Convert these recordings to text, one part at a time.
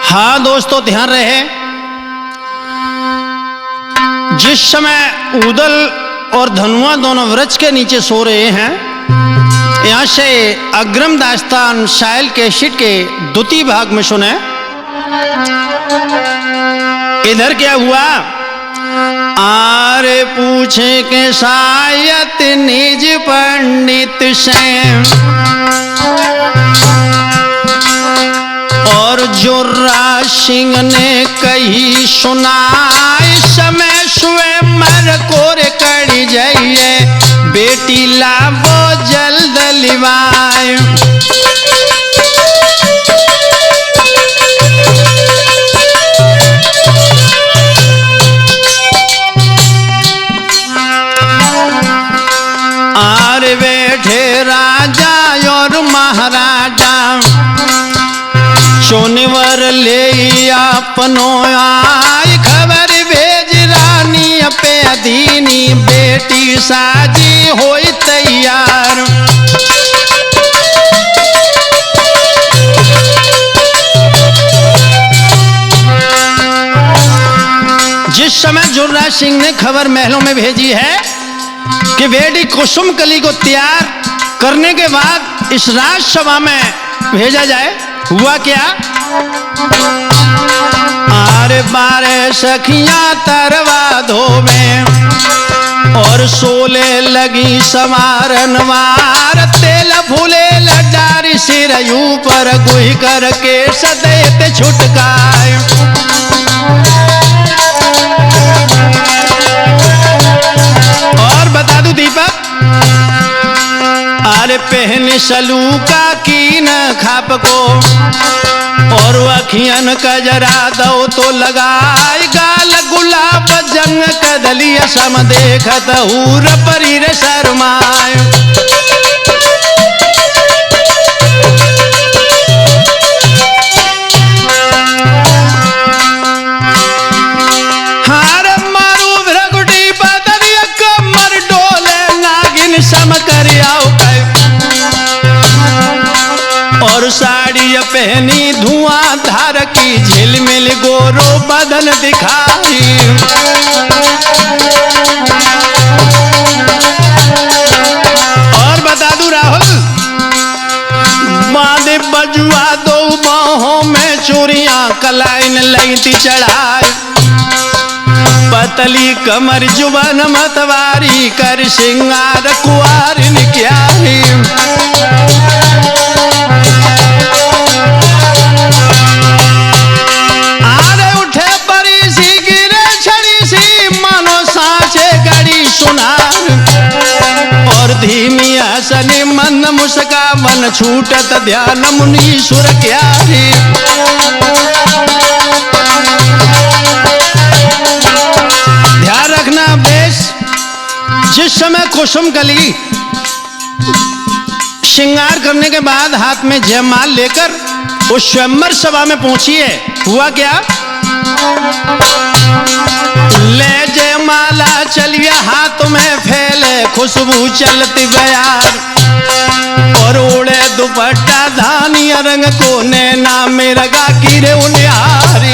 हाँ दोस्तों, ध्यान रहे, जिस समय उदल और धनुआ दोनों वृक्ष के नीचे सो रहे हैं, यहाँ से अग्रम दास्तान शायल कैसेट के द्वितीय भाग में सुने। इधर क्या हुआ? आरे पूछे के शायद निज पंडित से, और जोरा सिंह ने कही सुनाई, समय स्वयं मर कोर कड़ी जाइए, बेटी लाबो जल्द लिवाए। आर बैठे राजा और महाराजा, सोनवर ले अपनो आई, खबर भेज रानी पे अधीनी, बेटी साजी होई तैयार। जिस समय जुर्राज सिंह ने खबर महलों में भेजी है कि बेटी कुसुम कली को तैयार करने के बाद इस राजसभा में भेजा जाए, हुआ क्या? आरे बारे सखियां तरवा धोवे, और सोले लगी समारन वार, तेल फूले लडारी सिर ऊपर, गुही करके सदैत छुटकाए। और बता दूं दीपक, अरे पहन सलूका की न खाप को, और अखियन कजरा दो तो लगाए, गाल गुलाब जंग कदलिया सम देखत हूर परीर शर्माए। हार मारू भ्रगुटी बदलिया, कमर डोले नागिन सम कर आओ, और साड़ी पहनी धुआं धार की, झिलमिल गोरो बदन दिखाई। और बता दूं राहुल, बांधे बजुआ दो बाहों में चूड़ियां, कलाइन लईती चढ़ाई, पतली कमर जुबान मतवारी, कर सिंगार कुआरिन क्यारी। आरे उठे परी सी, गिरे छड़ी सी, मानो सांचे गड़ी सुनार, और धीमी हसनी मंद मुस्कान, छूटत ध्यान मुनीश्वर क्यारी। ध्यान रखना बेश, जिस समय कुसुम कली श्रृंगार करने के बाद हाथ में जयमाल लेकर उस स्वयंवर सभा में पहुंची है, हुआ क्या? ले जयमाला चलिए हाथ में फैले, खुशबू चलती बयार, और उड़े दुपट्टा धानी रंग को, नैना में रगा गिरे उनिहारी।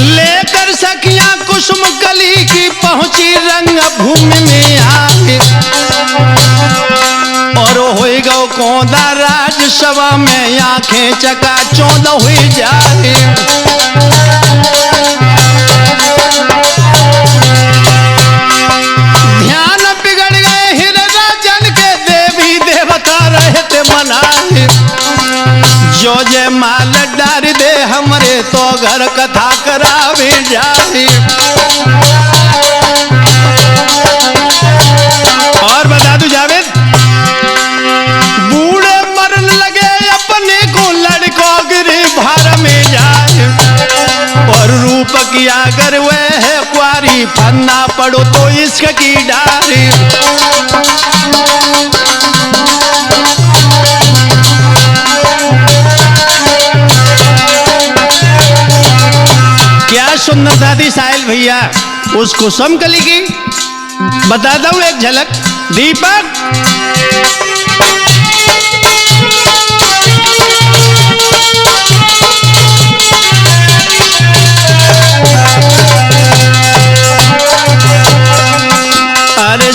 लेकर सखियां कुसुम कली की पहुंची रंग भूमि में आके, और होई गौ कौंदा राजसभा में, आंखें चकाचौंध हुई जाए। ध्यान बिगड़ गए हिरराजन के, देवी देवता रहते मनाए, जो जय माल डार दे हमरे, तो घर कथा करावे जाए। और बता दूं जावेद, बूढ़े मरन लगे अपने को, लड़कों गिरे भार में जाए, और रूप की अगर वह है कुआरी, फन्ना पड़ो तो इश्क की डारी। क्या सुंदरता थी साहिल भैया उस कुसुम कली की, बताता हूं एक झलक। दीपक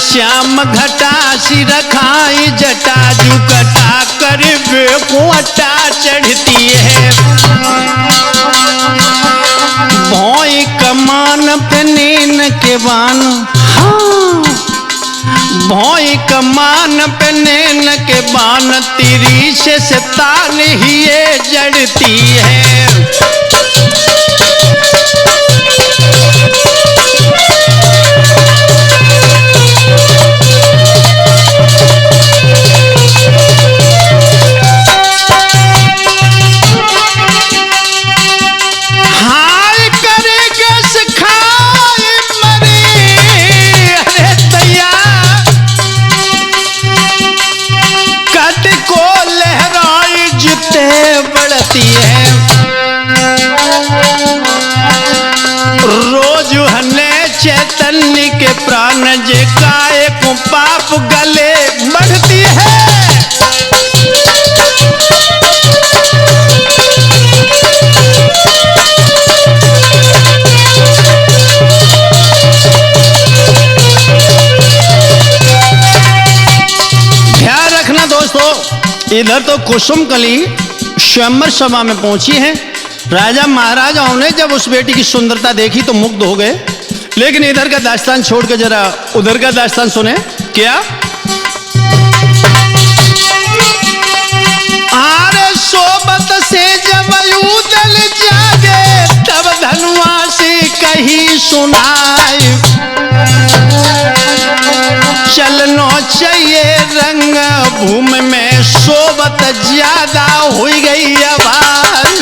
श्याम घटा सिर खाई जटा जुकटा कर बेकुटा चढ़ती है। भौई कमान पे नीन के बान, हाँ भौई कमान पे नैन के बान तिरी से तान ही ये जड़ती है। रोज हने चैतन्य के प्राण जे काए को पाप गले बढ़ती है। ध्यान रखना दोस्तों, इधर तो कुसुम कली स्वयंवर सभा में पहुंची है। राजा महाराजाओं ने जब उस बेटी की सुंदरता देखी तो मुग्ध हो गए, लेकिन इधर का दास्तान छोड़ के जरा उधर का दास्तान सुने। क्या आरे सोबत से जब उदल जागे तब धनुआ से कही सुनाई, चलनो चाहिए रंग भूमि में सोबत ज्यादा हो गई आवाज।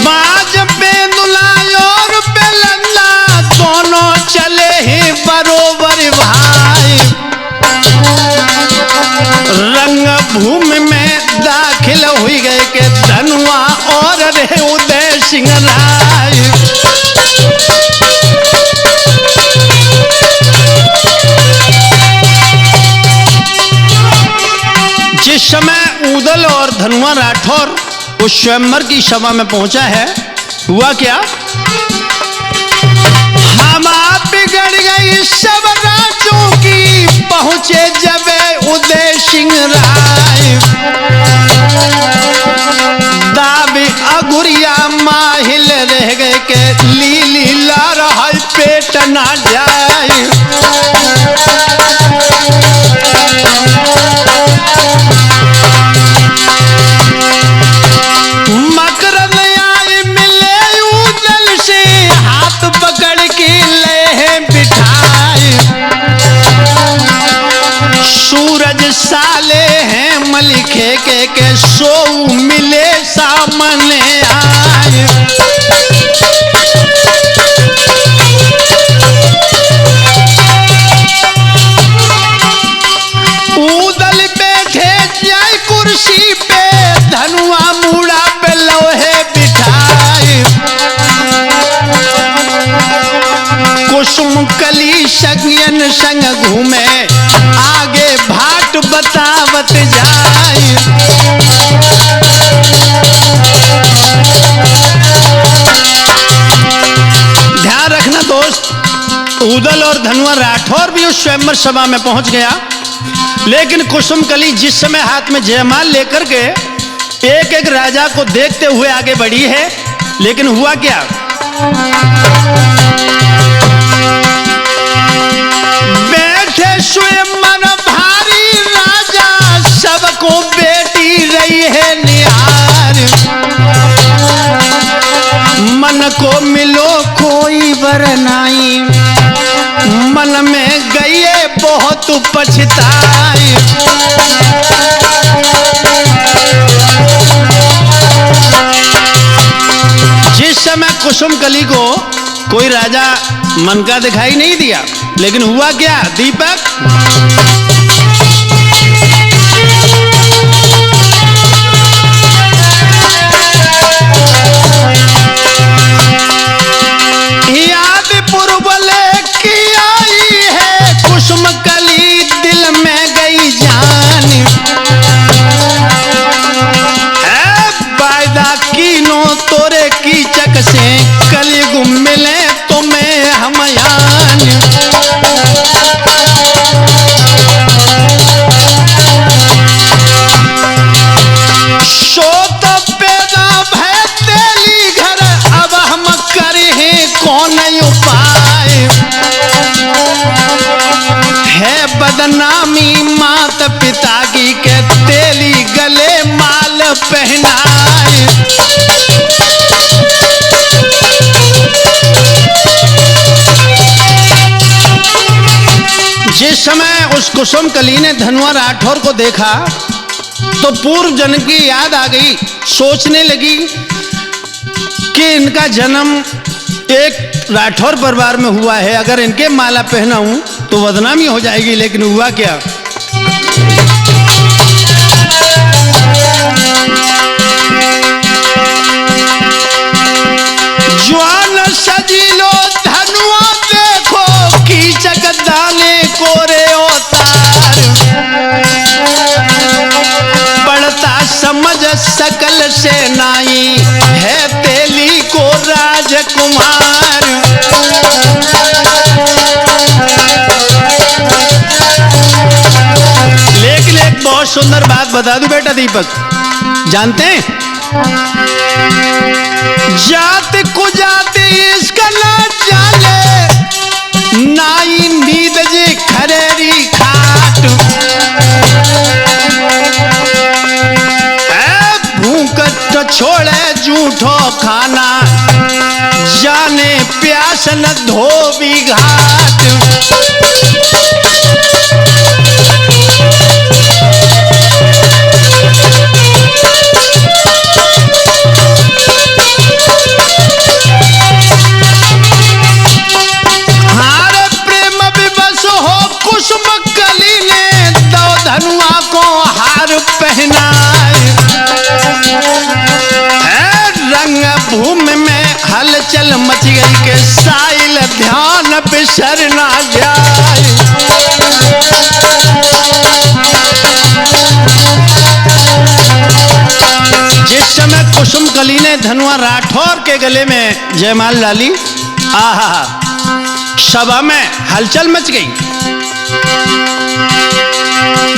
बाज बेदुला और बेलंदा दोनों चले ही बरोबर भाई। रंग भूमि में दाखिल हुई गए के धनुआ और रे उदय सिंह राय। जिस समय उदल और धनुआ राठौर उस स्वयंवर की सभा में पहुंचा है, हुआ क्या? हम आप बिगड़ गई सब राजों की, पहुंचे जब उदय सिंह राय। दाबी अगुरिया माहिल रह गए के लीली ला रहा पेट ना जाए। मकरंद आई मिले उदल से, हाथ पकड़ के ले है बिठाए। सूरज साले हैं मलिखे के सो मिले सामने आए। उदल बैठे जाए कुर्सी पे, धनुआ मुड़ा पे लोहे बिठाए। कुसुम कली संगयन संग घूमे, आगे भाट बतावत जाए। ध्यान रखना दोस्त, उदल और धनुआ राठौर भी उस स्वयंवर सभा में पहुंच गया, लेकिन कुसुम कली जिस समय हाथ में जयमाल लेकर के एक एक राजा को देखते हुए आगे बढ़ी है, लेकिन हुआ क्या? बैठे स्वयं मन भारी राजा, सबको बेटी रही है निहार। मन को मिलो कोई वरनाई, मन में गई बहुत पछताई। जिस समय कुसुम कली को कोई राजा मन का दिखाई नहीं दिया, लेकिन हुआ क्या? दीपक याद पूर्वले की आई है, कुसुम कली दिल में गई जान। वायदा कीनो जिस समय उस कुसुम कली ने धनुआ राठौर को देखा तो पूर्व जन्म की याद आ गई। सोचने लगी कि इनका जन्म एक राठौर परिवार में हुआ है, अगर इनके माला पहनाऊं तो बदनामी हो जाएगी। लेकिन हुआ क्या, ज्वान सजीलो धनुआ देखो कीचक दाने कोरे उतार, पड़ता समझ सकल से नाई है तेली को राजकुमार। लेकिन एक बहुत सुंदर बात बता दूं बेटा दीपक, जानते हैं जात को जाते इसका ना जाने नाई नींद जी खरेरी खाट, भूख तो छोड़े झूठो खाना जाने प्यास न धोबी घाट। धनुआ को हार पहनाए, रंग भूमि में हलचल मच गई के साइल ध्यान बिसर ना जाए। जिस समय कुसुम कली ने धनुआ राठौर के गले में जयमाल डाली, आहा, सभा में हलचल मच गई।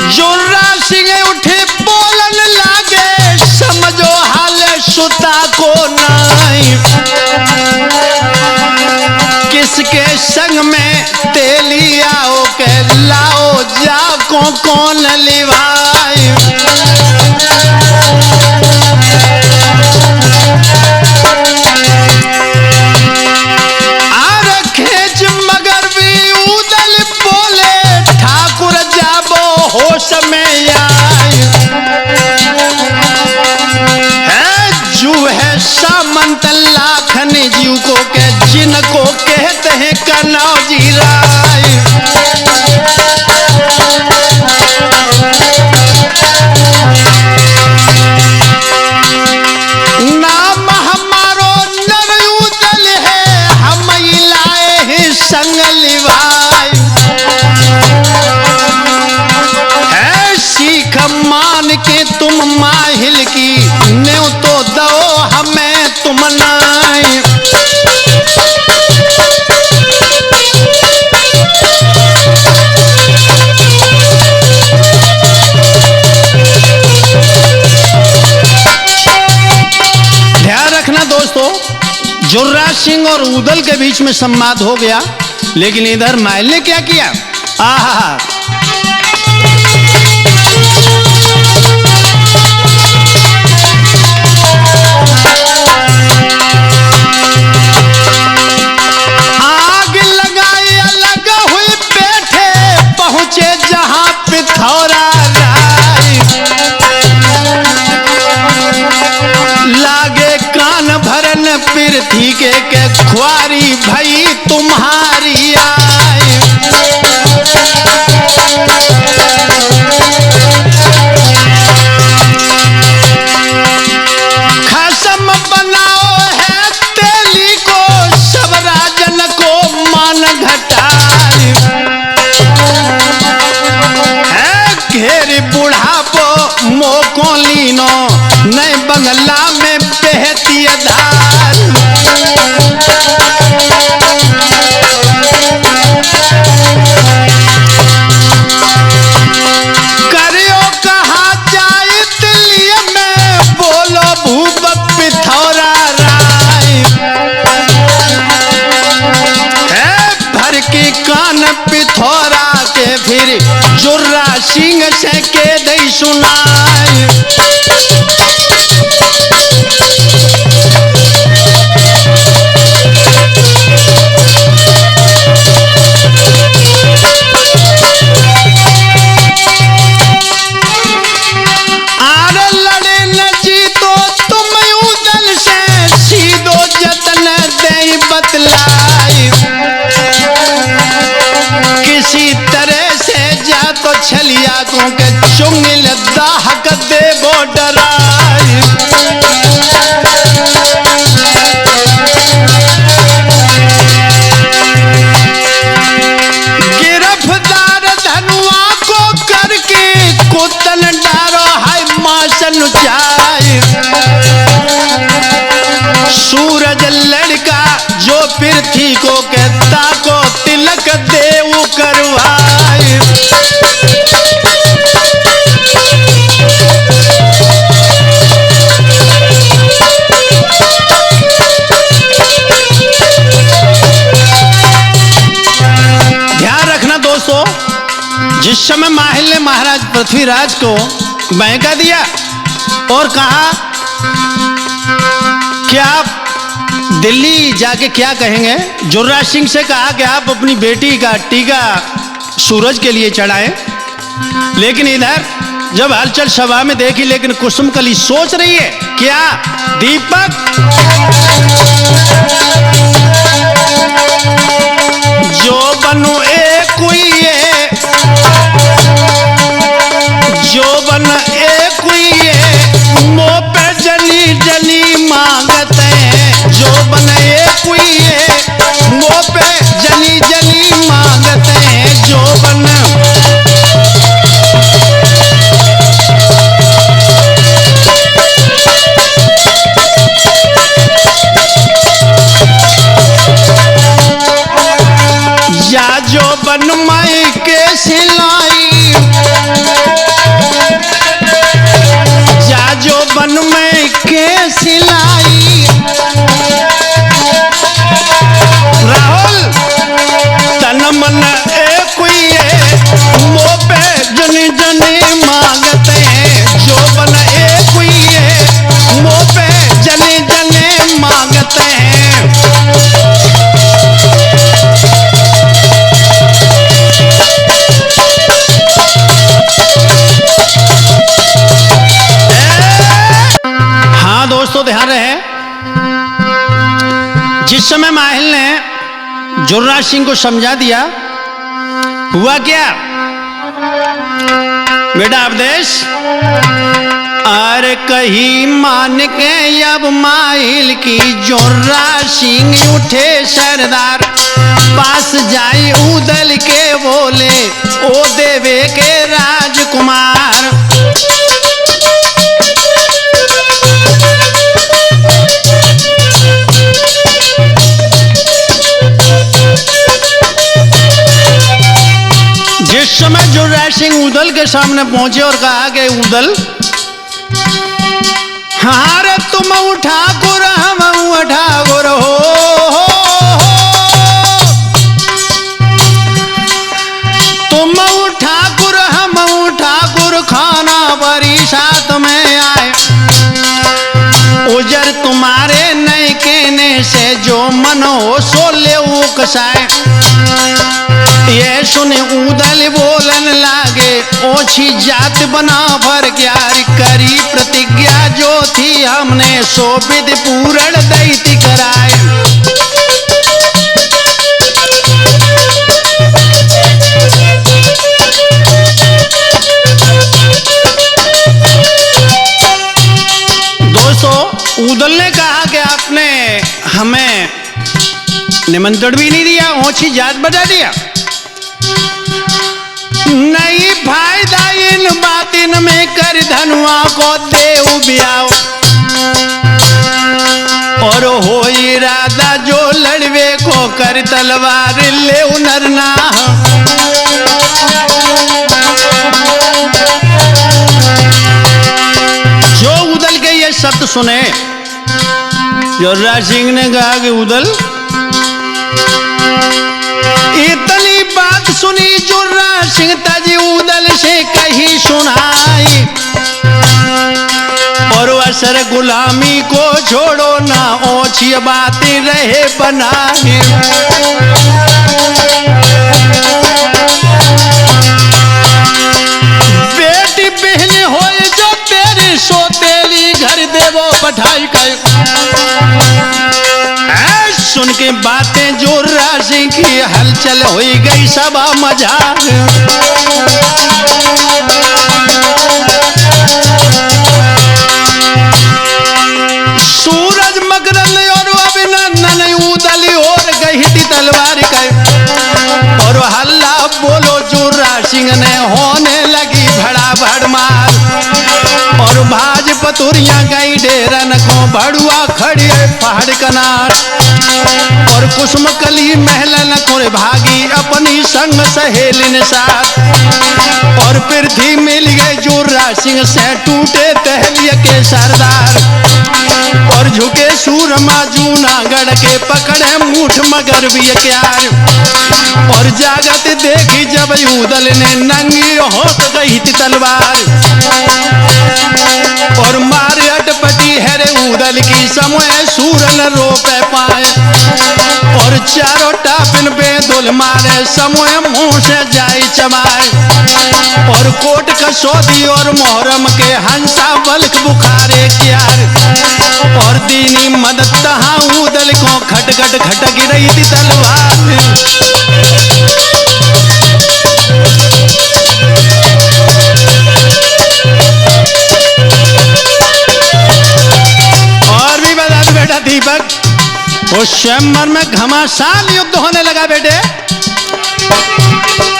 जुर्रा सिंह उठे बोलन लागे समझो हाल सुता को नाई, किसके संग में तेली आओ के लाओ जाको कौन लिवाई। आर खेच मगर भी उदल बोले ठाकुर जाबो होश में आए, जू है सामंत लाखन जीव को के जिनको कहते हैं कनौजी राय। नाम हमारो नरयुदल है हम लाए हैं संग लिवाई, सीख मान के तुम माहिल की न्यू तो दो हमें तुम नाई। ध्यान रखना दोस्तों, जुर्रा सिंह और उदल के बीच में संवाद हो गया, लेकिन इधर माहिल ने क्या किया, आहा, आग लगाई अलग हुई बैठे पहुंचे जहां पिथौरा राय, लागे कान भरन पृथ्वी के ख्वारी भई तुम्हारी आए। खसम बनाओ है तेली को सब राजन को मान घटाए, घेर बुढ़ापो मोको लीनो नए बंगला में बहती धार। करियो कहा जाए दिल्ली में बोलो भूप पिथौरा राय, भर के कान पिथौरा के फिर जुर्रा सिंह से के दई सुनाए। छलिया को के चुंगिल दाहक दे वो डराई। गिरफ्तार धनुआ को करके कुतन डारो हाय मासन चाय। सूरज लड़का जो पृथ्वी को कहता को तिलक देव करवाए। ध्यान रखना दोस्तों, जिस समय माहिल ने महाराज पृथ्वीराज को बहका दिया और कहा कि आप दिल्ली जाके क्या कहेंगे, जुर्राज सिंह से कहा कि आप अपनी बेटी का टीका सूरज के लिए चढ़ाएं। लेकिन इधर जब हलचल सभा में देखी, लेकिन कुसुमकली सोच रही है क्या दीपक जो बनो एक हुई है, जो बन एक हुई है मुँह पे जली जली मांगते हैं। जो बन एक हुई है मुँह पे जली जली मांगते हैं। जो बन जा जो बन माई के सिलाई, जा जो बन में के सिलाई। राहुल तन मन एक हुई है मुँह पे जनी जनी मांगते हैं। जो बन एक हुई है मुँह पे जनी जनी मांगते हैं। दोस्तों ध्यान रहे, जिस समय माहिल ने जुर्राज सिंह को समझा दिया, हुआ क्या बेटा अवधेश, अरे कहीं मान के अब माहिल की जुर्राज सिंह उठे सरदार। पास जाए उदल के बोले ओ देवे के राजकुमार। जिस समय जुर्राज सिंह उदल के सामने पहुंचे और कहा कि उदल, हाँ रे तुम ठाकुर हम ठाकुर हो, तुम ठाकुर हम ठाकुर, खाना बरी साथ में आए। उजर तुम्हारे नए कहने से जो मन हो सो ले उकसाए। ये सुने उदल बोलन लागे ओछी जात बना भर क्यारी करी प्रतिज्ञा जो थी हमने सो विधि पूर्ण दैति कराए। दोस्तों उदल ने कहा कि आपने हमें निमंत्रण भी नहीं दिया, ओछी जात बता दिया। नहीं फायदा इन बातिन में कर धनुआ को देव ब्याओ। और हो इरादा जो लड़वे को कर तलवार ले नरना। जो उदल के ये शब्द सुने, जुर्राज सिंह ने कहा कि उदल, इतनी बात सुनी जुर्राज सिंह तजी उदल से कही सुनाई। और असर गुलामी को छोड़ो ना ओछी बातें रहे बनाए। बेटी बहन हो जो तेरी सोतेली घर देवो पठाई कर। सुन के बातें जोर्रा सिंह की हलचल हो गई सभा मजाक। सूरज मकरंद और अभिनंदन उदली और गई थी तलवार का और हल्ला बोलो जोर्रा सिंह ने होने लगी भड़ा भड़मार और भाज पतुरियां गई डेरन को भड़ुआ खड़ी पहाड़ कनार और कुसुम कली महलन को भागी अपनी संग सहेलिन साथ और पृथ्वी मिल गए जोर्रा सिंह से टूटे तहलिया के सरदार और झुके सूरमा जूनागढ़ के पकड़े मूठ मगर भी क्यार और जागत देखी जब उदल ने नंगी होत गई थी तलवार और मार अटपटी है रे उदल की समय सूरन रोपे पाए और चारों टापिन बेदुल मारे समय मुंह से जाई चमाए और कोट कसौदी और मोहरम के हंसा बल्क बुखारे क्यार और दीनी मदद तहा उदल को खटखट खटक रही थी तलवार। और भी बता दो बेटा दीपक उस शंबर में घमासान युद्ध होने लगा बेटे।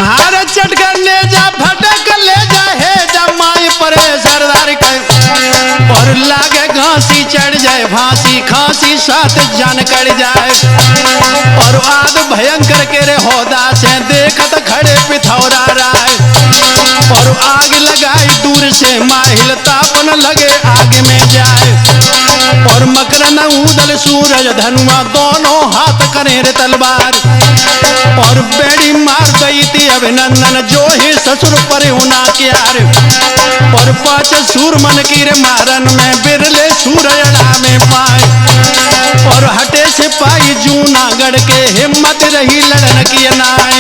हार चटकर ले जा फटक ले जा है जमाई परे सरदार के और लागे घासी चढ़ जाए फांसी खांसी साथ जान कड़ जाए और आद भयंकर के रे होदा से देखत खड़े पिथौरा राय और आग लगाई दूर से माहिल तापन लगे आग में जाए और मकरन उदल सूरज धनुआ दोनों हाथ करे रे तलवार और बेड़ी मार गई थी अभिनंदन जो ही ससुर पर होना क्यार और 5 सूरमन की रे मारन में बिरले सूरजड़ा में पाए और हटे से पाई जूनागढ़ के हिम्मत रही लड़न की नाय।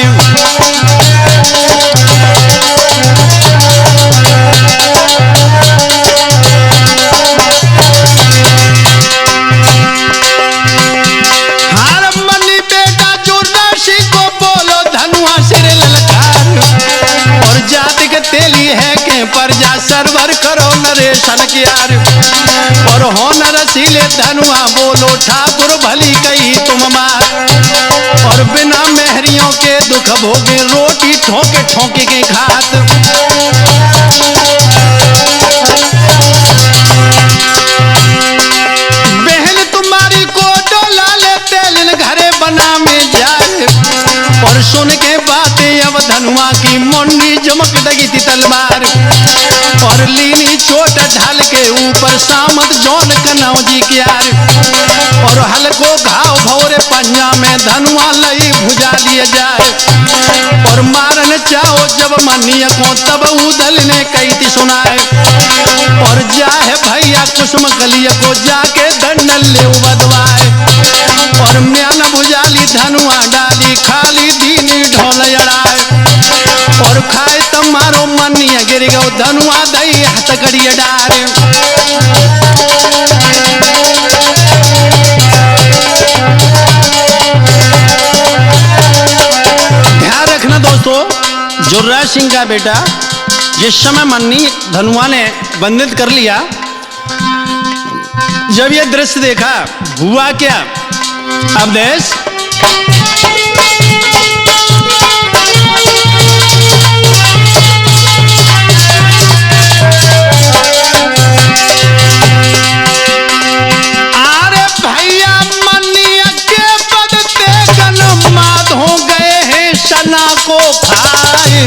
तेली है के प्रजा सरवर करो नरेशन क्यार और हो न रसीले धनुआ बोलो ठाकुर भली कही तुम मार और बिना मेहरियों के दुख भोगे रोटी ठोके ठोके के खात बहन तुम्हारी को डोला ले तेल घरे बना में जाए और सुन के बातें अब धनुआ की मुंडी चमक लगी थी तलवार और लीनी चोट ढाल के ऊपर सामत जौन कनौजी क्यार और हल्को घाव भौरे पंजा में धनुआ लई भुजा लिए जाए और मारन चाहो जब मनिया को तब उदल ने कही थी सुनाए और जाए भैया कुसुम कलिया को जाके दंडल ले बदवाए और म्यान भुजाली धनुआ डाली खाली दीनी ढोल अड़ाए और खाए तमारो मनिया गिर गो धनुआ दई हथ कड़िया डारे ध्यान रखना दोस्तों जोर्रा सिंह का बेटा जिस समय मन्नी धनुआ ने बंदित कर लिया जब ये दृश्य देखा हुआ क्या अब देश अरे भैया मनिया के बदते गनमाद हो गए हैं सना को खाए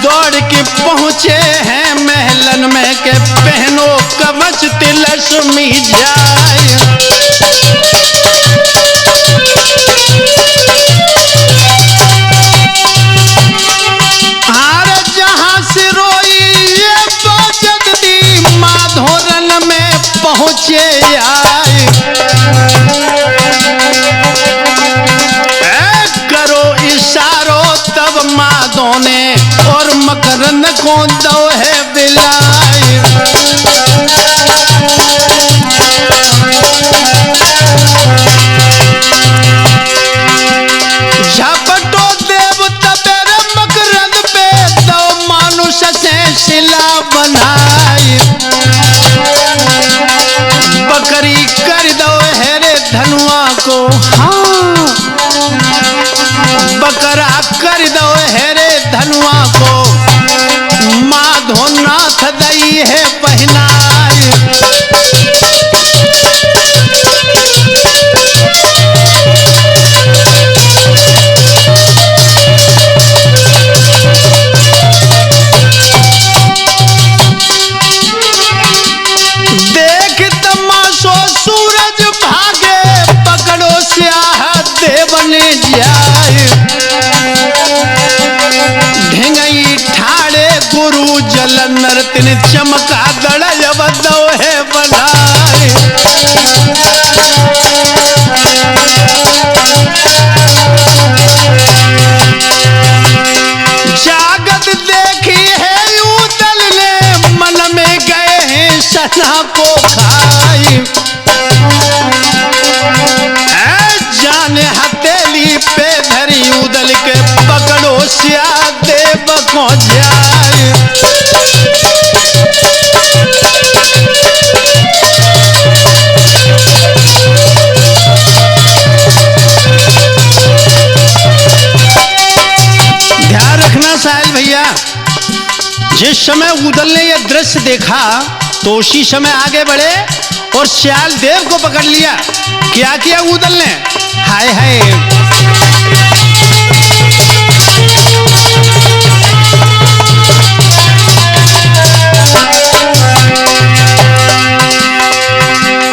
दौड़ के पहुंचे हैं महलन में के पहनो कवच तिलस्मी जाए हार जहां से रोई ये बाजत दी माधोरन में पहुंचे आए करो इशारों तब माधो ने और मकरन को दो है बिलाए है पहनाए। देख तमाशो सूरज भागे, पकड़ो स्याह देव ने जाए। ढेंगई ठाड़े गुरु जल नर्तन चमका दड़य बदो है बनाए। जागत देखी है उदल ने, मन में गए हैं सना को खाई। जाने हथेली पे धरी उदल के, पकड़ो स्या देव को जाए। ध्यान रखना साहिल भैया, जिस समय उदल ने यह दृश्य देखा तो उसी समय आगे बढ़े और श्याल देव को पकड़ लिया। क्या किया उदल ने? हाय हाय,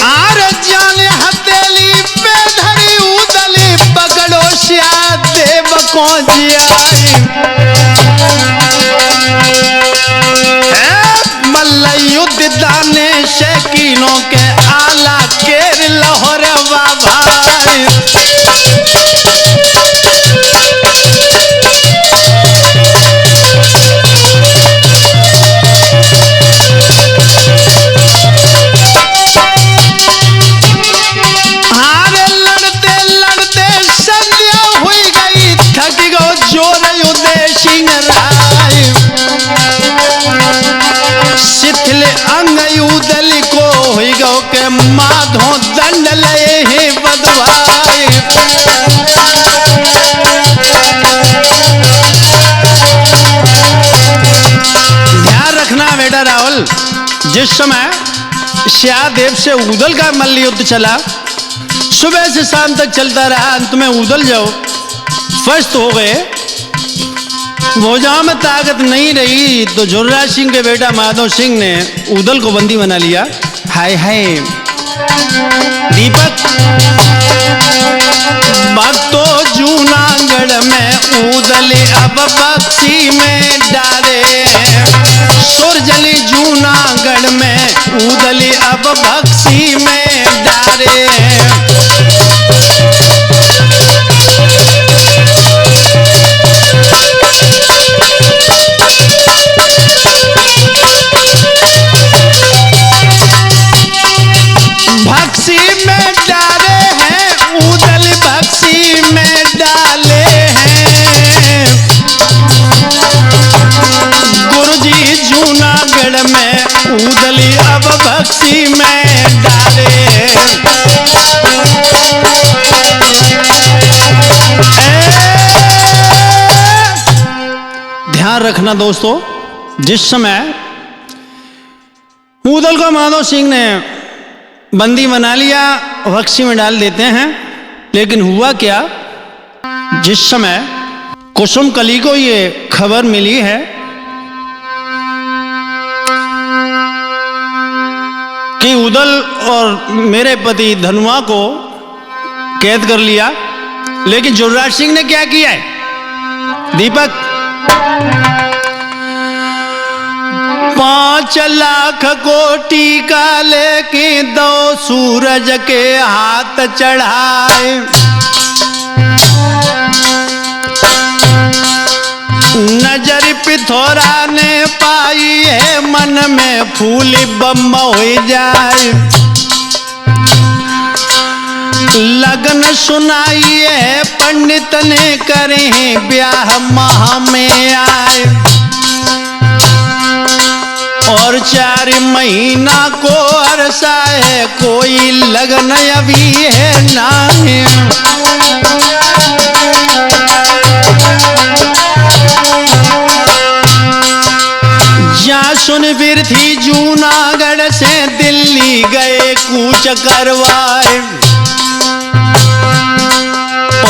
आर जाने हथेली पे धरी उदल, पकड़ो श्याल देव को जाए। मल्ल युद्ध दाने शकीनों के, आला केर लाहौर भाई। हारे लड़ते लड़ते संध्या हुई गई, थक गो जोर उदय सिंह राय। शिथिल अंग उदल को हुई गो के, माधो दंड लए हैं बदवाए। ध्यान रखना बेटा राहुल, जिस समय श्यादेव से उदल का मल्ल युद्ध चला, सुबह से शाम तक चलता रहा, अंत में उदल जाओ फस्त हो गए। भुजाओं में ताकत नहीं रही तो जुर्राज सिंह के बेटा माधव सिंह ने उदल को बंदी बना लिया। हाय हाय दीपक, भक्तो जूनागढ़ में उदल अब बक्सी में डाले। सुरजली जूनागढ़ में उदल अब बक्सी में डाले। बक्सी में डाले हैं उदल, बक्सी में डाले हैं। गुरुजी जूनागढ़ में उदल अब बक्सी में डाले। ध्यान रखना दोस्तों, जिस समय उदल को माधव सिंह ने बंदी बना लिया, बक्सी में डाल देते हैं, लेकिन हुआ क्या? जिस समय कुसुम कली को ये खबर मिली है कि उदल और मेरे पति धनुआ को कैद कर लिया, लेकिन जुर्राज सिंह ने क्या किया है दीपक? 5 लाख कोटि का लेके 2 सूरज के हाथ चढ़ाए। नजर पिथौरा ने पाई है, मन में फूल बम हो जाए। लगन सुनाई है पंडित ने, करे हैं ब्याह माह में आए। और 4 महीना को अरसा है, कोई लगन अभी है नहीं। जहाँ सुन फिर थी जूनागढ़ से दिल्ली गए कूच करवाए।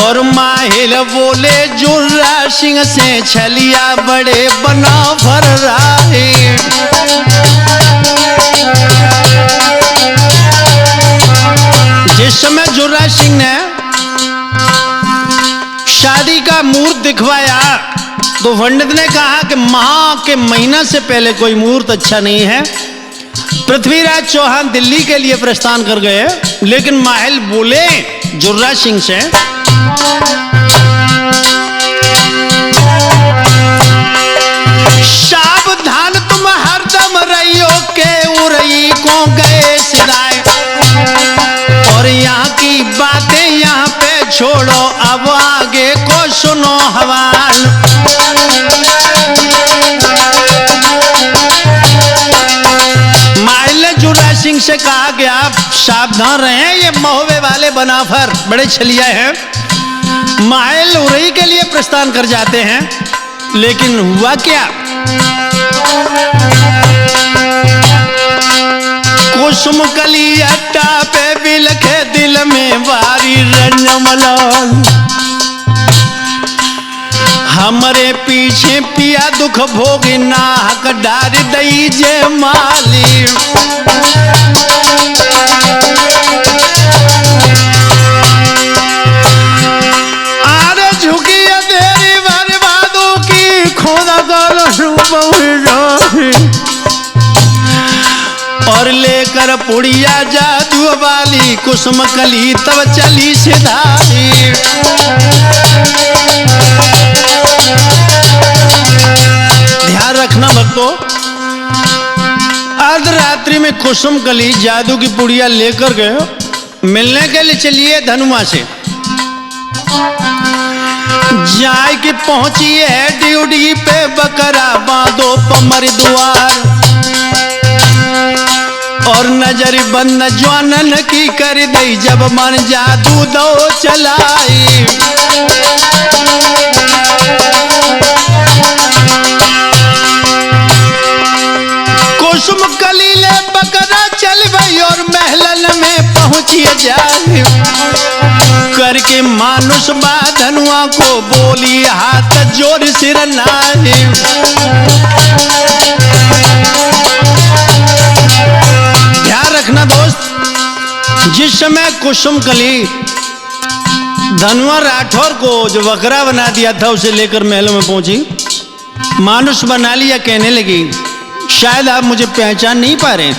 और माहिल बोले जुर्रा सिंह से छलिया बड़े बना भर राहे। जिस समय जुर्रा सिंह ने शादी का मुहूर्त दिखवाया तो पंडित ने कहा कि माह के महीना से पहले कोई मुहूर्त अच्छा नहीं है। पृथ्वीराज चौहान दिल्ली के लिए प्रस्थान कर गए, लेकिन माहिल बोले जुर्रा सिंह से सावधान तुम हरदम रहियो के उरई को गए सिराए। और यहाँ की बातें यहाँ पे छोड़ो, अब आगे को सुनो हवाल। माहिल जुर्रा सिंह से कहा कि आप सावधान रहें, ये महुए वाले बनाफर बड़े छलिया हैं। माहिल उरई के लिए प्रस्थान कर जाते हैं, लेकिन हुआ क्या? कुसुम कली अट्टा पे बिलखे दिल में वारी रंजमलाल। हमरे पीछे पिया दुख भोगी नाहक डार दई जे माली। आरे झुकी तेरी बर्बादों की खोदा गालो और लेकर पुड़िया जादू वाली कुसुम कली तब चली सिधारी। ध्यान रखना भक्तों, अर्धरात्रि में कुसुम कली जादू की पुड़िया लेकर गए, मिलने के लिए चलिए धनुआ से। जाए कि पहुंची है ड्यूटी पे बकरा बांधो पमर द्वार। और नजर बंद ज्वानन की कर दई जब मन जादू दो चलाई। कुसुम कली ले बकरा चल गई और महलन में पहुंची जाए। करके मानुष बाधनुआ को बोली हाथ जोर सिर नाई। ध्यान रखना दोस्त, जिस समय कुसुम कली धनुआ राठौर को जो बकरा बना दिया था उसे लेकर महलों में पहुंची, मानुष बना लिया, कहने लगी शायद आप मुझे पहचान नहीं पा रहे।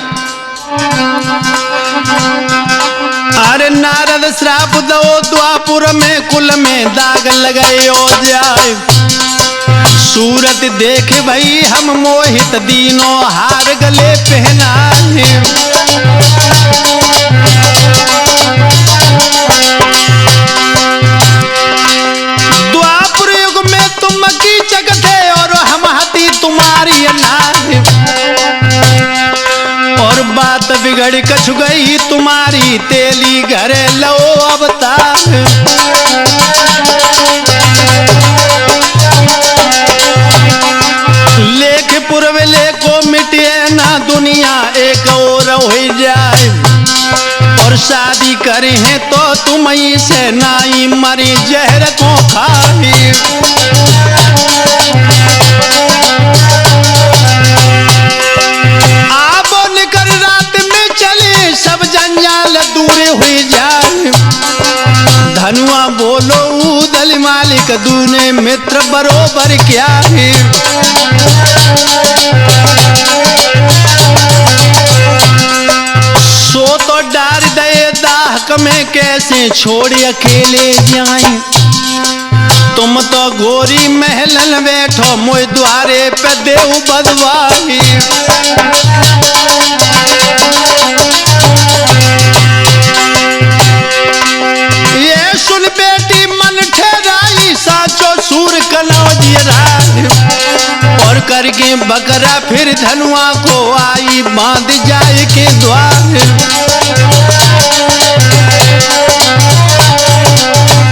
अरे नारद श्राप दो द्वापुर में कुल में दाग लगाए हो जाए। सूरत देख भाई हम मोहित दीनों हार गले पहनाए। द्वापुर युग में तुम की जगते और हम हाथी तुम्हारी अनाज। और बात बिगड़ कछ गई तुम्हारी तेली घरे लो अवतार। लेख पुरवले को मिटे ना दुनिया एक और हो जाए। और शादी करे हैं तो तुम ही से नाई मरी जहर को खाई। आबो निकर रात में चले सब जंजाल दूर हुई जाए। धनुआ बोलो उदल मालिक दूने मित्र बरोबर क्या है। सो तो डार दे दाहक में कैसे छोड़ अकेले जाए। तुम तो गोरी महलन बैठो मोय द्वारे पे देव बदवाही। ये सुन बेटी मन ठहराई साचो सूर कनौजी राज। और करके बकरा फिर धनुआ को आई बांध जाए के द्वार।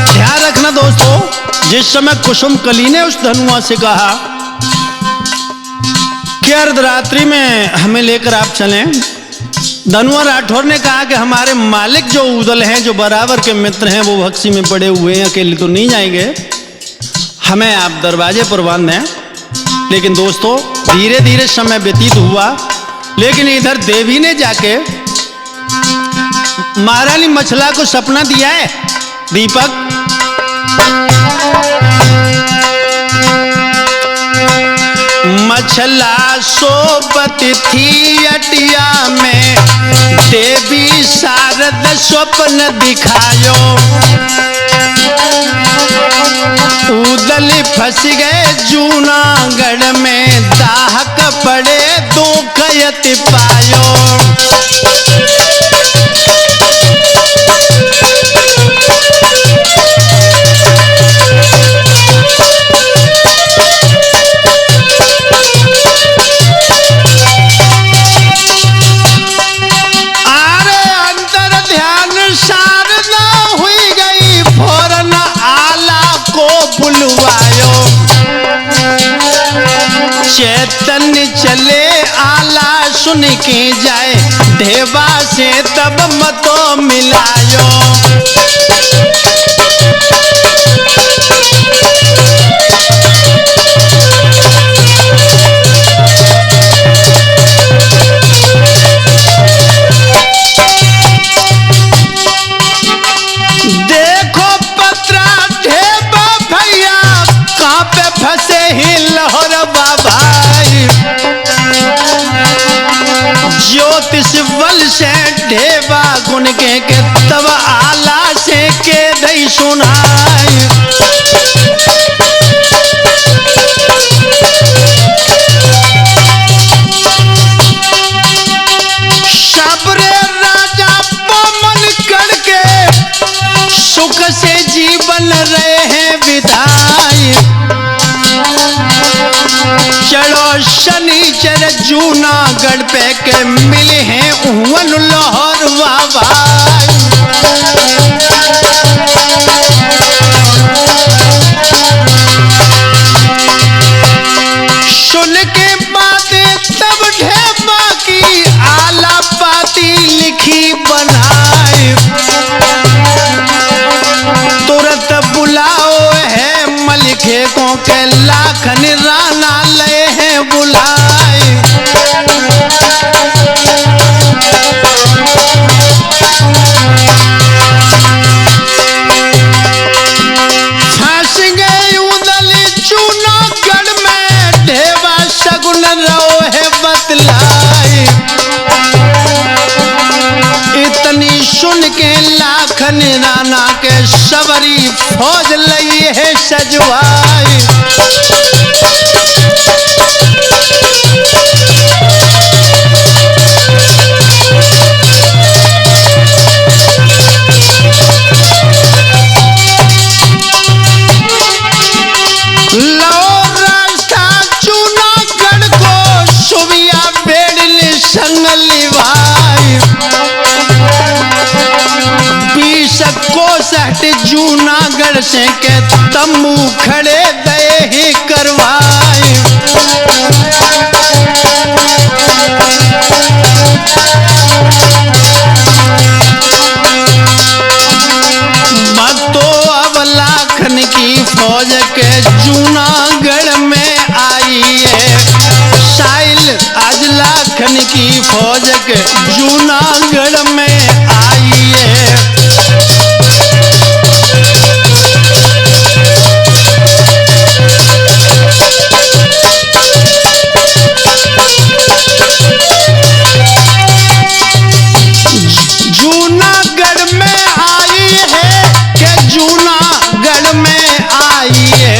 ध्यान रखना दोस्तों, जिस समय कुसुम कली ने उस धनुआ से कहा कि अर्धरात्रि में हमें लेकर आप चलें। धनुआ राठौर ने कहा कि हमारे मालिक जो उदल हैं, जो बराबर के मित्र हैं, वो भक्सी में पड़े हुए हैं, अकेले तो नहीं जाएंगे, हमें आप दरवाजे पर बांध दें। लेकिन दोस्तों धीरे धीरे समय व्यतीत हुआ, लेकिन इधर देवी ने जाके महारानी मछला को सपना दिया है। दीपक मछला सोबत थी अटिया में, देवी शारद स्वप्न दिखायो, उदल फंस गए जूनागढ़ में, दाहक पड़े दुख यति पायो। चैतन्य चले आला सुन के जाए, देवा से तब मतो मिलायो। देखो पत्रा ढेबा भैया, कहाँ पे फंसे ही लाहौर बाबा। ज्योतिष बल से ढेबा गुन के तब आला से के दई सुनाई। सबरे राजा पमन करके सुख से जीवन रहे हैं विदाई। चलो शनिचर जूनागढ़ पे के मिले हैं उहवन लाहौर बाबा। सुन के बातें तब ढेबा की, आला पाती लिखी बनाई। तुरंत बुलाओ है मलिके को के, लाखन राना ले हैं बुलाए। फंस गए उदल जूनागढ़ में, ढेबा सगुन रो है बतलाई। इतनी सुन के लाखन राना के सबरी फौज लई है सजवाई। जूनागढ़ से के तम्बू खड़े गए ही करवाए। मतो अब लाखन की फौज के जूनागढ़ में आई है। साइल आज लाखन की फौज के जूनागढ़ में आई है। जूनागढ़ में आई है कि जूनागढ़ में आई है।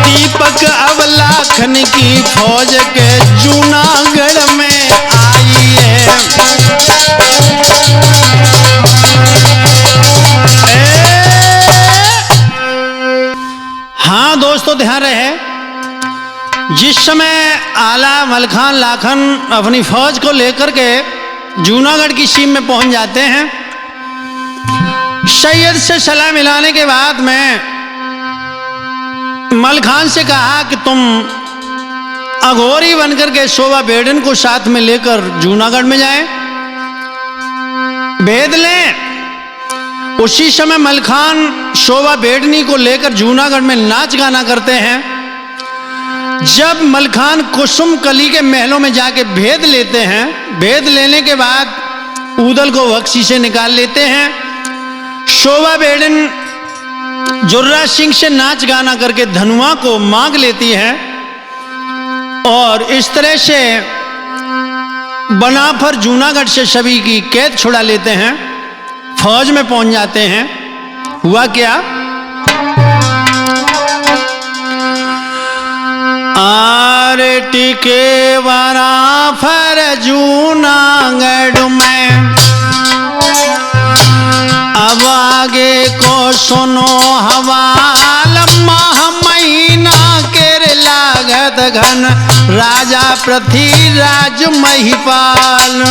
दीपक अब लाखन की फौज के जूनागढ़ में आई है। हाँ दोस्तों ध्यान रहे, जिस समय आला मलखान लाखन अपनी फौज को लेकर के जूनागढ़ की सीम में पहुंच जाते हैं, सैयद से सलाह मिलाने के बाद में मलखान से कहा कि तुम अघोरी बनकर के शोभा बेड़न को साथ में लेकर जूनागढ़ में जाएं, भेद लें। उसी समय मलखान शोभा बेड़नी को लेकर जूनागढ़ में नाच गाना करते हैं। जब मलखान कुसुम कली के महलों में जाके भेद लेते हैं, भेद लेने के बाद ऊदल को बक्सी से निकाल लेते हैं। शोभा बेड़न जुर्रा सिंह से नाच गाना करके धनुआ को मांग लेती है और इस तरह से बनाफर जूनागढ़ से सभी की कैद छुड़ा लेते हैं, फौज में पहुंच जाते हैं। हुआ क्या? आरे टिके बनाफर जूनागढ़ में, अब आगे को सुनो हवाल। माह महीना के लागत घन, राजा पृथ्वीराज महिपाल।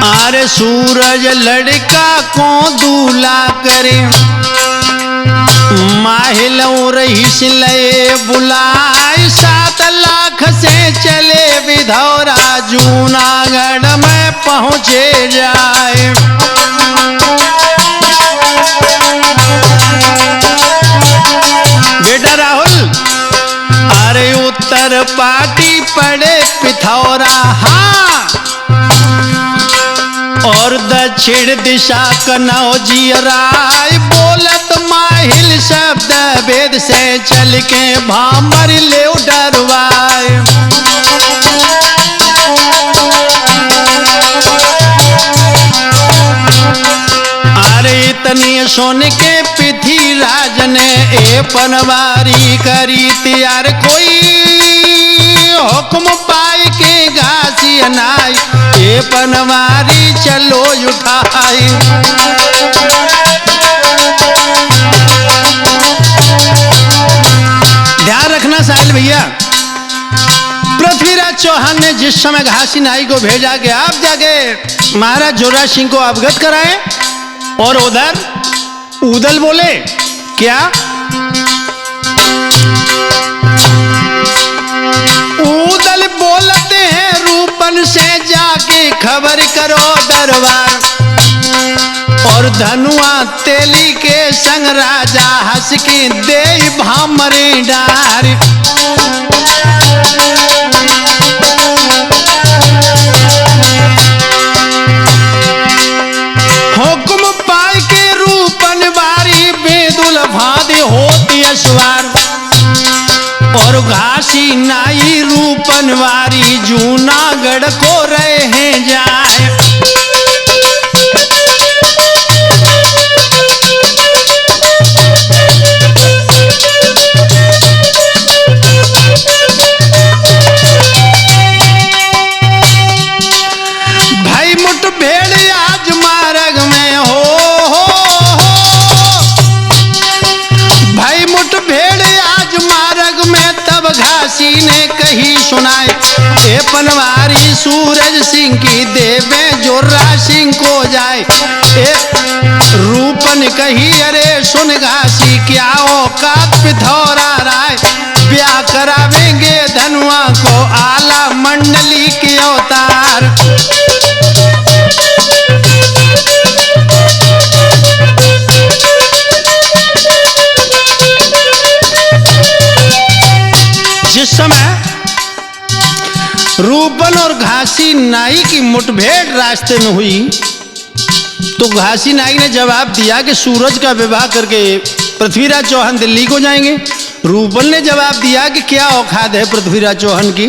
अरे सूरज लड़का को दूला करे, माहिल रहीस ले बुलाए। 7 लाख से चले विधौरा, जूनागढ़ में पहुंचे जाए। बेटा राहुल, अरे उत्तर पाटी पड़े पिथौरा, हाँ, और दक्षिण दिशा कनौजी राय। बोलत माहिल शब्द वेद से, चल के भामर ले डरवाए। अरे इतनी सुन के पृथ्वीराज ने ए पनवारी करी तैयार। कोई हुक्म पाए के घासी अनाई, ए पनवारी चलो उठाई। ध्यान रखना साहिल भैया, पृथ्वीराज चौहान ने जिस समय घासी नाई को भेजा कि आप जाके महाराज जोरा सिंह को अवगत कराएं, और उधर ऊदल बोले क्या? ऊदल बोलते हैं रूपन से जाके खबर करो दरबार। और धनुआ तेली के संग राजा हंस के दे भामरे डार। हुक्म पाए के रूपन बारी, बेदुल भादे होती अश्वार। और घासी नाई रूपन वारी, जूनागढ़ को रहे जाए। भाई मुठभेड़ आज मार्ग में हो, भाई मुठभेड़ आज मार्ग में, तब घासी ने कही सुनाए। ए पनवारी सूरज सिंह की देवे, जोरा सिंह को जाए। ए रूपन कही अरे सुन घासी, क्या औकात पिथौरा राय। ब्याह करावेंगे धनुआ को, आला मंडली के अवतार। जिस समय रूपन और घासी नाई की मुठभेड़ रास्ते में हुई, तो घासी नाई ने जवाब दिया कि सूरज का विवाह करके पृथ्वीराज चौहान दिल्ली को जाएंगे। रूपन ने जवाब दिया कि क्या औकात है पृथ्वीराज चौहान की,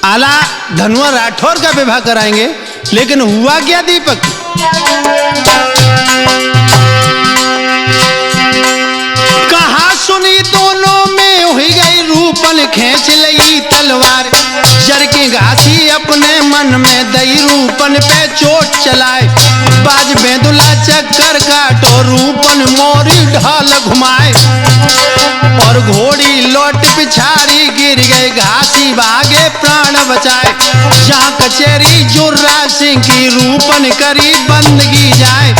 आला धनुआ राठौर का विवाह कराएंगे। लेकिन हुआ क्या दीपक? कहा सुनी दोनों में हुई गई, रूपन खींच लई तलवार। जर के घासी अपने मन में दई, रूपन पे चोट चलाए। बाज बेदुला चक्कर काटो, रूपन मोरी ढाल घुमाए और घोड़ी लौट पिछाड़ी गिर गए घासी भागे प्राण बचाए। जहाँ कचेरी जुर्रा सिंह की रूपन करी बंदगी जाए।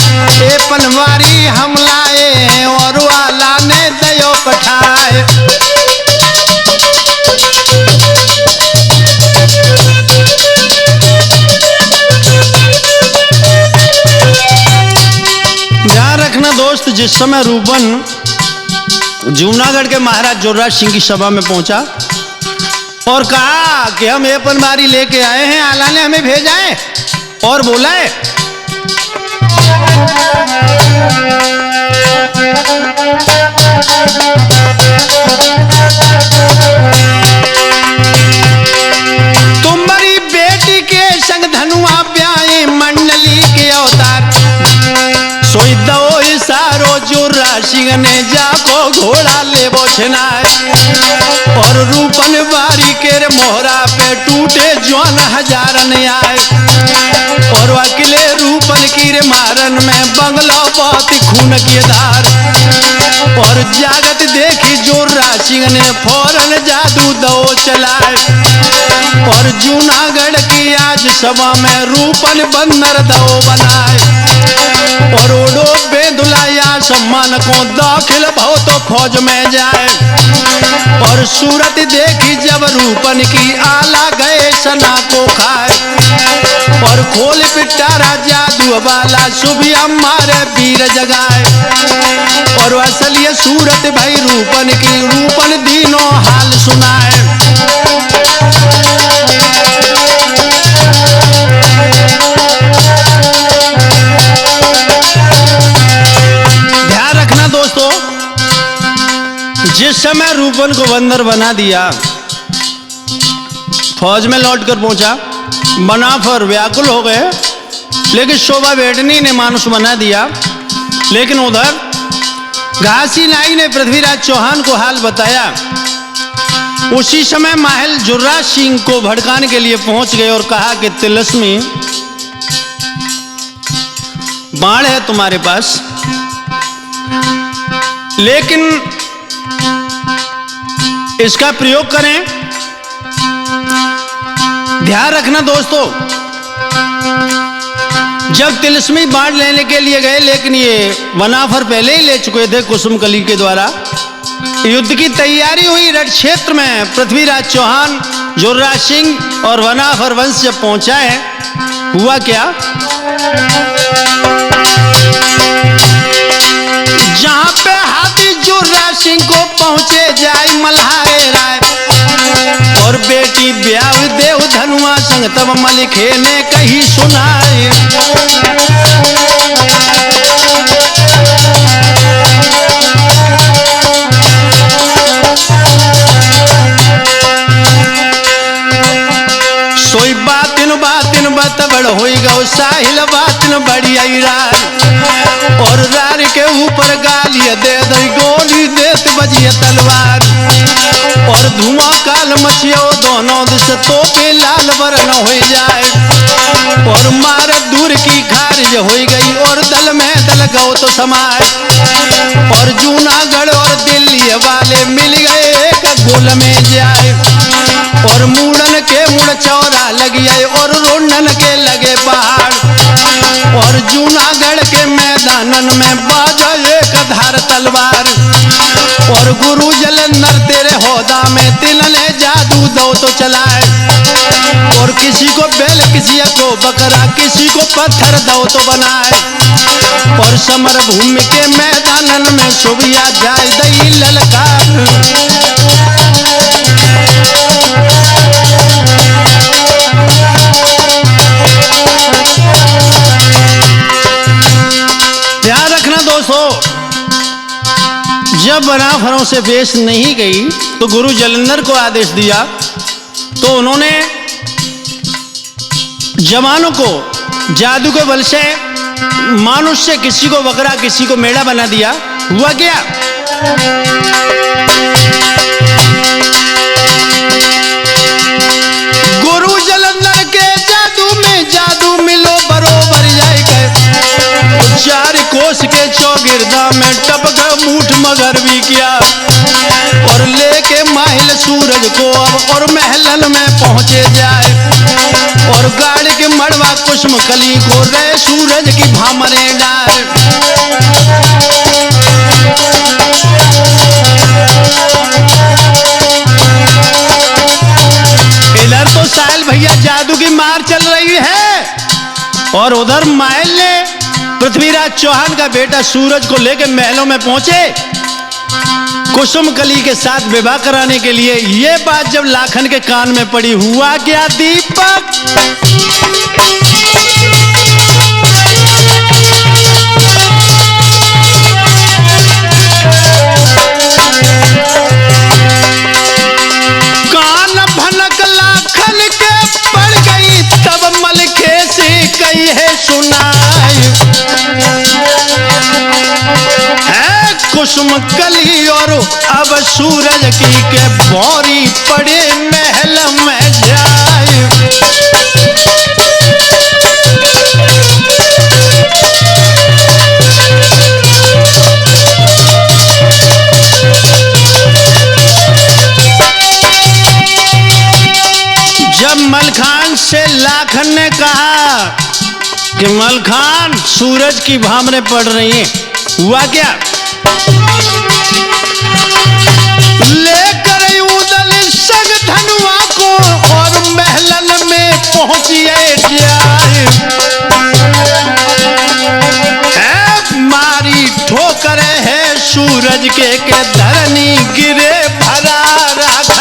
ए पनवारी हम लाए हैं और वाला ने दयो पठाए। ध्यान रखना दोस्त, जिस समय रूपन जूनागढ़ के महाराज जोर्रा सिंह की सभा में पहुंचा और कहा कि हम ये पनवारी लेके आए हैं, आला ने हमें भेजा है और बोला है तुम्हारी बेटी के संग धनुआ ब्याए मंडली के अवतार। सोई दो सारो जोर्रा सिंह ने जाको घोड़ा ले बोछनाए और रूपन बारी के मोहरा पे टूटे जवान हजारन आए और अकेले रूपन की रे मारन में बंगला बहुत खून की धार। और जागत देखी जोर्रा सिंह ने फौरन जादू दो चलाए और जूनागढ़ की आज सभा में रूपन बंदर दो बनाए और ओडो बेदुलाया सम्मान को दाखिल भाव तो फौज में जाए। और सूरत देखी जब रूपन की आला गए सना को खाए और खोल पिटारा जादू वाला सुबिया मारे वीर जगाए और असलिय सूरत भाई रूपन की रूपन दीनों हाल सुनाए। दोस्तों, जिस समय रूपन को बंदर बना दिया, फौज में लौटकर पहुंचा, बनाफर व्याकुल हो गए, लेकिन शोभा बेटनी ने मानुष बना दिया। लेकिन उधर घासी नाई ने पृथ्वीराज चौहान को हाल बताया। उसी समय महल जुर्रा सिंह को भड़काने के लिए पहुंच गए और कहा कि तिलस्मी बाण है तुम्हारे पास, लेकिन इसका प्रयोग करें। ध्यान रखना दोस्तों, जब तिलस्मी बाण लेने के लिए गए, लेकिन ये वनाफर पहले ही ले चुके थे कुसुमकली के द्वारा। युद्ध की तैयारी हुई रण क्षेत्र में। पृथ्वीराज चौहान, जोर्रा सिंह और वनाफर वंश जब पहुंचा है, हुआ क्या, जहां पे हाथी जोर्रा सिंह को पहुंचे जाए मल्हारे राय और बेटी ब्याह देव धनुआ संग तब मलिखे ने कही सुनाए। सोई बातिन बत बड़ होई गौ साहिल बातिन बड़ी आई रार और रार के ऊपर गालिया दे दई गोली देत बजिए तलवार और धुआं काल मचियो दोनों दिश तो पे लाल वरण हो जाए और मार दूर की खारिज हो गई और दल में दल गौ तो समाए और जूनागढ़ और दिल्ली वाले मिल गए एक गोल में जाए और मूड़न के मुड़ चौरा लगी और रोडन के लगे पहाड़ और जूनागढ़ के मैदानन में बाजा एक धार तलवार और गुरु जलंधर तेरे होदा में तिलने जादू दो तो चलाए और किसी को बैल किसी को बकरा किसी को पत्थर दो तो बनाए और समर भूमि के मैदानन में सुबिया जाए दई ललकार। ध्यान रखना दोस्तों, जब वनाफरों से बेस नहीं गई तो गुरु जलंधर को आदेश दिया तो उन्होंने जवानों को जादू के बल से मानुष से किसी को बकरा किसी को मेढ़ा बना दिया। हुआ क्या, गुरु जलंधर के जादू में जादू मिलो बरोबर जाए गए 4 कोस के चौगिरदा में टपक मूठ मगर भी किया और लेके माहिल सूरज को अब और महलन में पहुंचे जाए और गाड़ के मड़वा कुसुम कली को रे सूरज की भामरे डाल। इधर तो साहिल भैया जादू की मार चल रही है और उधर माहिल ने पृथ्वीराज चौहान का बेटा सूरज को लेकर महलों में पहुंचे कुसुम कली के साथ विवाह कराने के लिए। यह बात जब लाखन के कान में पड़ी, हुआ क्या दीपक? कान भनक लाखन के पड़ गई तब मलखे से कही है सुनाई है कुसुम कली और अब सूरज की के बौरी पड़े महल में जाए। जब मलखान से लाखन ने कहा कि मलखान सूरज की भामरे पड़ रही हैं, हुआ क्या? लेकर उदल संग धनुआ को और महलन में पहुंचिए जाए है मारी ठोकर है सूरज के धरनी गिरे भरा रखा।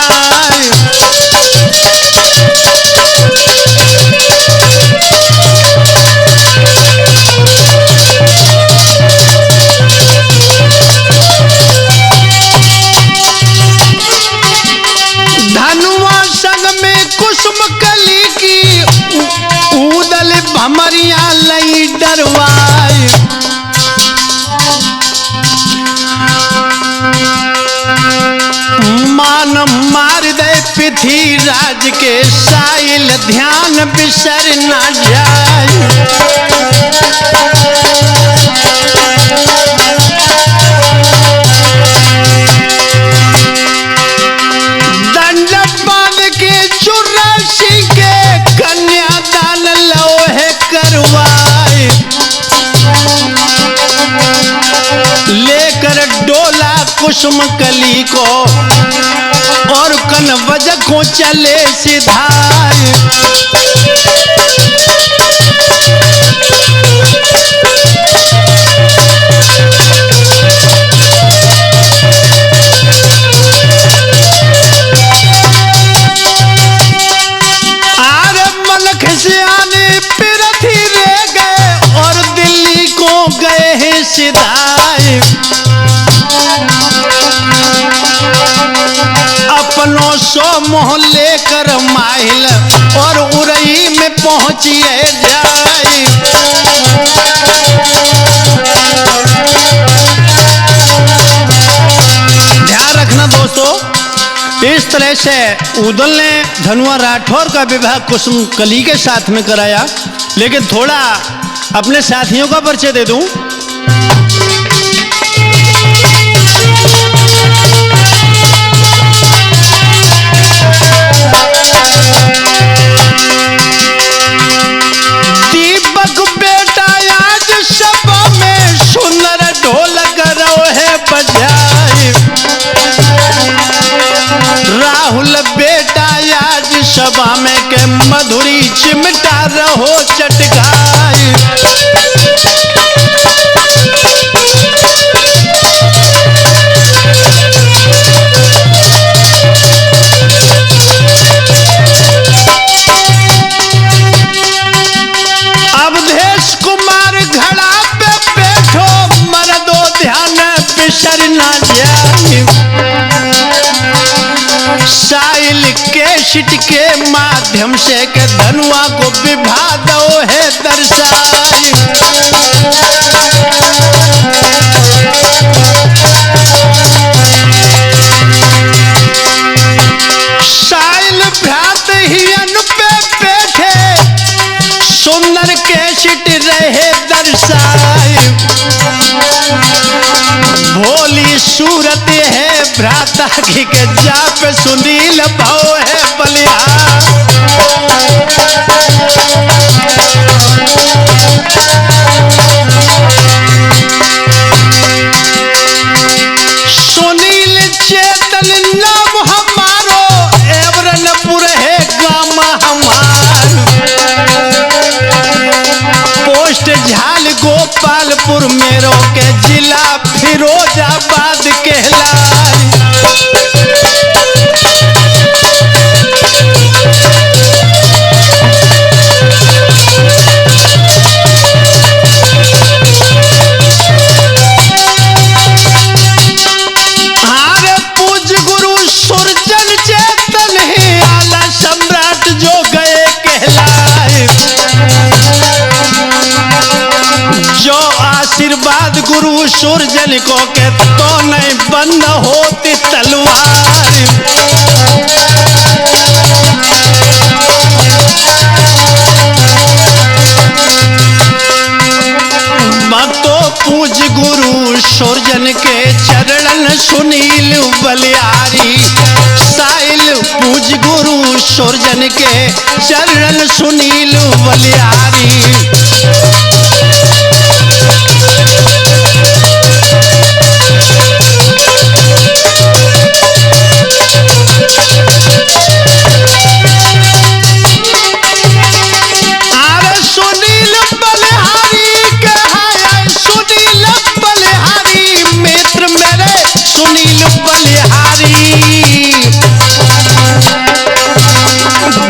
धनुआ संग में कुसुम कली की उदल भमरिया लई डरवाए। मान मार दे पृथ्वीराज के साहिल ध्यान बिसर ना जाए। कन्यादान लोहे करवाए लेकर डोला कुसुम कली को और कनवज को चले सिधाए। गए हैं सिधाए अपनों सो मोह लेकर माहिल और उरई में पहुंचिए जाए। ध्यान रखना दोस्तों, इस तरह से उदल ने धनुआ राठौर का विवाह कुसुम कली के साथ में कराया। लेकिन थोड़ा अपने साथियों का परिचय दे दूं। दीपक बेटा आज सभा में सुंदर ढोलक रोहे बजाए। राहुल बेटा आज सभा में के मधुरी चिमटा रहो चटकाए। अवधेश कुमार घड़ा पे बैठो मर्दो ध्यान बिसर ना जाए। साहिल के शिट के माध्यम से के धनुआ को विभा दो है दर्शाई। साहिल भ्रात ही अन पे बैठे सुंदर के शिट रहे दर्शाई। भोली सूरत है भ्राता की के जाप सुनील भाव है बलिहार। सुनील चेतन नाम हमारो एवरनपुर है गाम हमार। पोस्ट झाल गोपालपुर मेरो के जिला फिरोजाबाद कहलाए। हारे पूज गुरु सुरजन चेतन ही आला सम्राट जो गए कहलाए। जो आशीर्वाद गुरु सुरजन को के तो नहीं बंद होती तलवार। मतो पूज गुरु सुरजन के चरणन सुनील बलिहारी। साहिल पूज गुरु सुरजन के चरणन सुनील बलिहारी। सुनील बलिहारी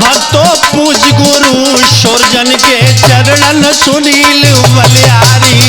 भक्तो पूज गुरु सुरजन के चरणन सुनील बलिहारी।